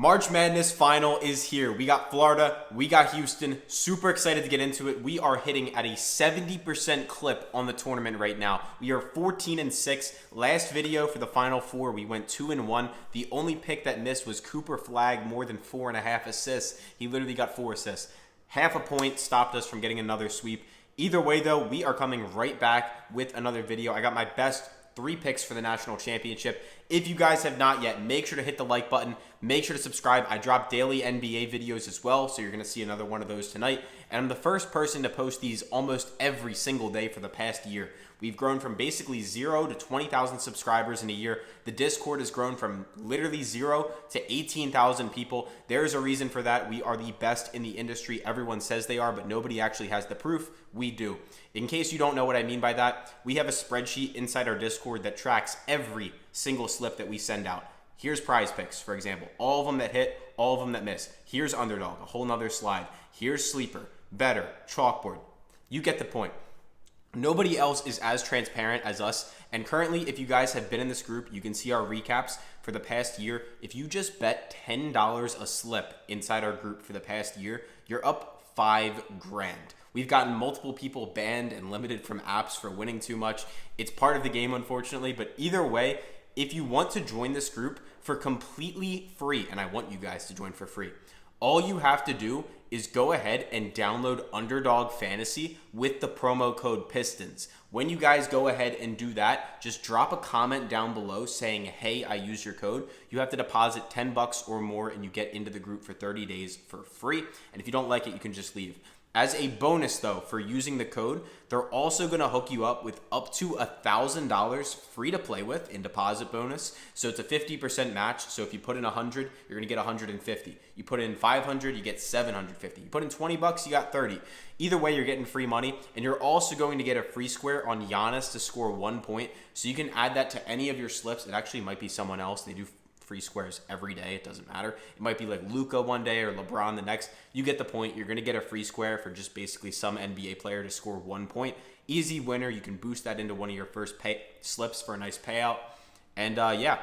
March Madness final is here. We got Florida, we got Houston. Super excited to get into it. We are hitting at a 70% clip on the tournament right now. We are 14-6. Last video for the Final Four, we went 2-1. The only pick that missed was Cooper Flagg, more than 4.5 assists. He literally got 4 assists. Half a point stopped us from getting another sweep. Either way, though, we are coming right back with another video. I got my best 3 picks for the national championship. If you guys have not yet, make sure to hit the like button. Make sure to subscribe. I drop daily NBA videos as well, so you're going to see another one of those tonight. And I'm the first person to post these almost every single day for the past year. We've grown from basically 0 to 20,000 subscribers in a year. The Discord has grown from literally 0 to 18,000 people. There's a reason for that. We are the best in the industry. Everyone says they are, but nobody actually has the proof. We do. In case you don't know what I mean by that, we have a spreadsheet inside our Discord that tracks every single slip that we send out. Here's PrizePicks, for example. All of them that hit, all of them that miss. Here's Underdog, a whole nother slide. Here's Sleeper, Better, Chalkboard. You get the point. Nobody else is as transparent as us. And currently, if you guys have been in this group, you can see our recaps for the past year. If you just bet $10 a slip inside our group for the past year, you're up $5,000. We've gotten multiple people banned and limited from apps for winning too much. It's part of the game, unfortunately. But either way, if you want to join this group for completely free, and I want you guys to join for free, all you have to do is go ahead and download Underdog Fantasy with the promo code PISTONS. When you guys go ahead and do that, just drop a comment down below saying, hey, I used your code. You have to deposit $10 or more and you get into the group for 30 days for free. And if you don't like it, you can just leave. As a bonus, though, for using the code, they're also going to hook you up with up to $1,000 free to play with in deposit bonus. So it's a 50% match. So if you put in 100, you're going to get 150. You put in 500, you get 750. You put in $20, you got 30. Either way, you're getting free money. And you're also going to get a free square on Giannis to score 1 point. So you can add that to any of your slips. It actually might be someone else. They do free squares every day. It doesn't matter. It might be like Luka one day or LeBron the next. You get the point. You're going to get a free square for just basically some NBA player to score 1 point. Easy winner. You can boost that into one of your first pay slips for a nice payout. And yeah,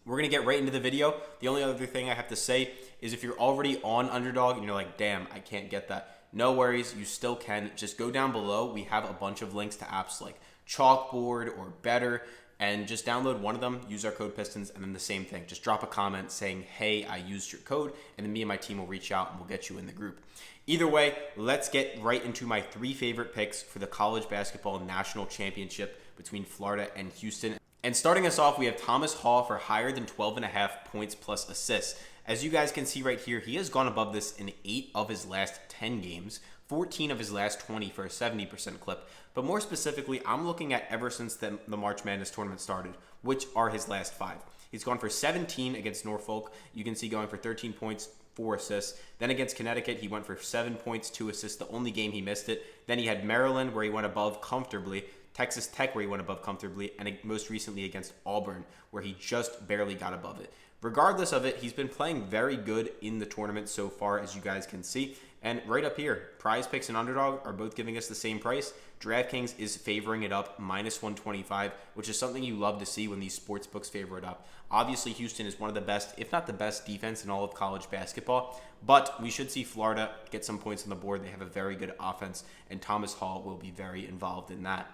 we're going to get right into the video. The only other thing I have to say is if you're already on Underdog and you're like, damn, I can't get that. No worries. You still can. Just go down below. We have a bunch of links to apps like Chalkboard or Better. And just download one of them, use our code PISTONS, and then the same thing. Just drop a comment saying, hey, I used your code, and then me and my team will reach out and we'll get you in the group. Either way, let's get right into my 3 favorite picks for the college basketball national championship between Florida and Houston. And starting us off, we have Thomas Haugh for higher than 12.5 points plus assists. As you guys can see right here, he has gone above this in 8 of his last 10 games, 14 of his last 20 for a 70% clip. But more specifically, I'm looking at ever since the March Madness tournament started, which are his last 5. He's gone for 17 against Norfolk. You can see going for 13 points, 4 assists. Then against Connecticut, he went for 7 points, 2 assists, the only game he missed it. Then he had Maryland, where he went above comfortably, Texas Tech, where he went above comfortably, and most recently against Auburn, where he just barely got above it. Regardless of it, he's been playing very good in the tournament so far, as you guys can see. And right up here, PrizePicks and Underdog are both giving us the same price. Draftkings is favoring it up, -125, which is something you love to see when these sports books favor it up. Obviously, Houston is one of the best, if not the best, defense in all of college basketball. But we should see Florida get some points on the board. They have a very good offense, and Thomas Haugh will be very involved in that.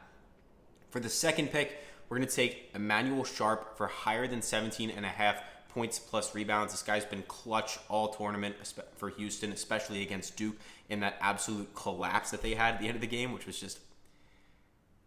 For the second pick, we're going to take Emanuel Sharp for higher than 17.5 points plus rebounds. This guy's been clutch all tournament for Houston, especially against Duke in that absolute collapse that they had at the end of the game, which was just,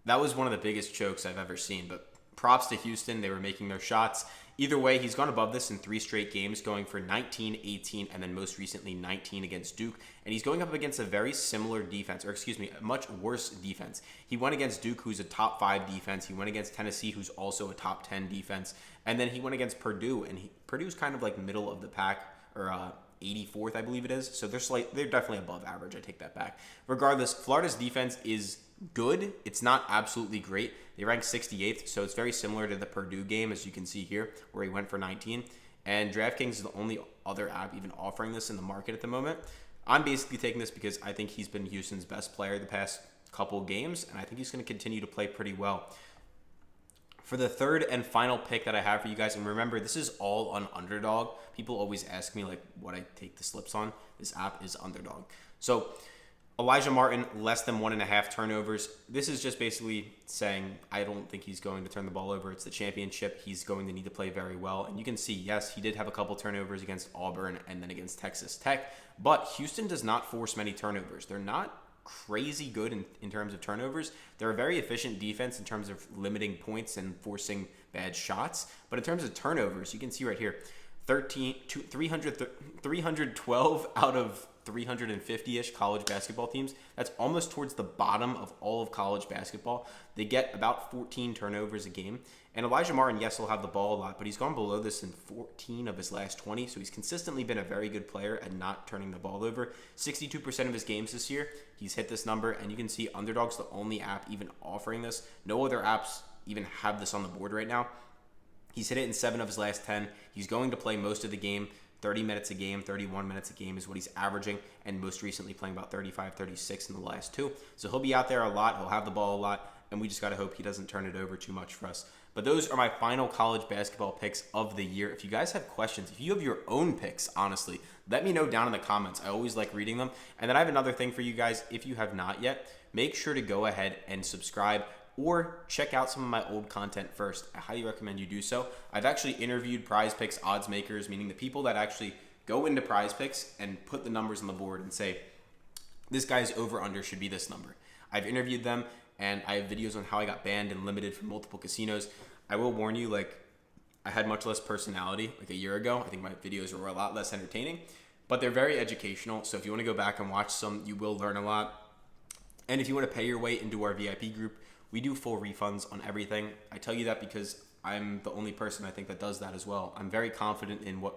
that was one of the biggest chokes I've ever seen. But props to Houston. They were making their shots. Either way, he's gone above this in 3 straight games, going for 19, 18, and then most recently 19 against Duke. And he's going up against a very similar defense, or excuse me, a much worse defense. He went against Duke, who's a top 5 defense. He went against Tennessee, who's also a top 10 defense. And then he went against Purdue, and Purdue's kind of like middle of the pack, or 84th, I believe it is. So they're definitely above average. I take that back. Regardless, Florida's defense is good. It's not absolutely great. They rank 68th, so it's very similar to the Purdue game, as you can see here, where he went for 19. And DraftKings is the only other app even offering this in the market at the moment. I'm basically taking this because I think he's been Houston's best player the past couple games, and I think he's going to continue to play pretty well. For the third and final pick that I have for you guys, and remember, this is all on Underdog. People always ask me like what I take the slips on. This app is Underdog. So Alijah Martin, less than 1.5 turnovers. This is just basically saying I don't think he's going to turn the ball over. It's the championship. He's going to need to play very well. And you can see, yes, he did have a couple turnovers against Auburn and then against Texas Tech. But Houston does not force many turnovers. They're not crazy good in terms of turnovers. They're a very efficient defense in terms of limiting points and forcing bad shots. But in terms of turnovers, you can see right here, 312 out of 350-ish college basketball teams. That's almost towards the bottom of all of college basketball. They get about 14 turnovers a game. And Alijah Martin, yes, will have the ball a lot, but he's gone below this in 14 of his last 20. So he's consistently been a very good player at not turning the ball over. 62% of his games this year, he's hit this number. And you can see Underdog's the only app even offering this. No other apps even have this on the board right now. He's hit it in 7 of his last 10. He's going to play most of the game. 30 minutes a game, 31 minutes a game is what he's averaging, and most recently playing about 35, 36 in the last 2. So he'll be out there a lot. He'll have the ball a lot, and we just got to hope he doesn't turn it over too much for us. But those are my final college basketball picks of the year. If you guys have questions, if you have your own picks, honestly, let me know down in the comments. I always like reading them. And then I have another thing for you guys. If you have not yet, make sure to go ahead and subscribe or check out some of my old content first. I highly recommend you do so. I've actually interviewed PrizePicks odds makers, meaning the people that actually go into PrizePicks and put the numbers on the board and say, this guy's over-under should be this number. I've interviewed them, and I have videos on how I got banned and limited from multiple casinos. I will warn you, like, I had much less personality like a year ago. I think my videos were a lot less entertaining, but they're very educational. So if you want to go back and watch some, you will learn a lot. And if you want to pay your way into our VIP group, we do full refunds on everything. I tell you that because I'm the only person I think that does that as well. I'm very confident in what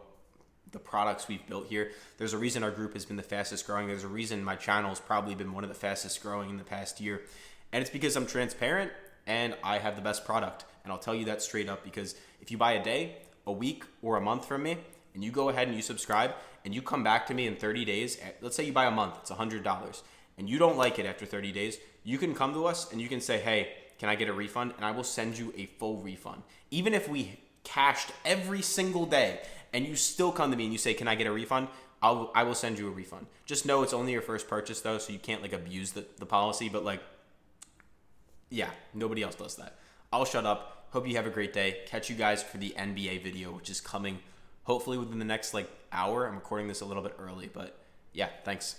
the products we've built here. There's a reason our group has been the fastest growing. There's a reason my channel has probably been one of the fastest growing in the past year. And it's because I'm transparent and I have the best product. And I'll tell you that straight up, because if you buy a day, a week, or a month from me, and you go ahead and you subscribe and you come back to me in 30 days, let's say you buy a month, it's $100, and you don't like it after 30 days, you can come to us and you can say, hey, can I get a refund? And I will send you a full refund. Even if we cashed every single day and you still come to me and you say, can I get a refund? I will send you a refund. Just know it's only your first purchase though, so you can't like abuse the policy, but like, yeah, nobody else does that. I'll shut up. Hope you have a great day. Catch you guys for the NBA video, which is coming hopefully within the next like hour. I'm recording this a little bit early, but yeah, thanks.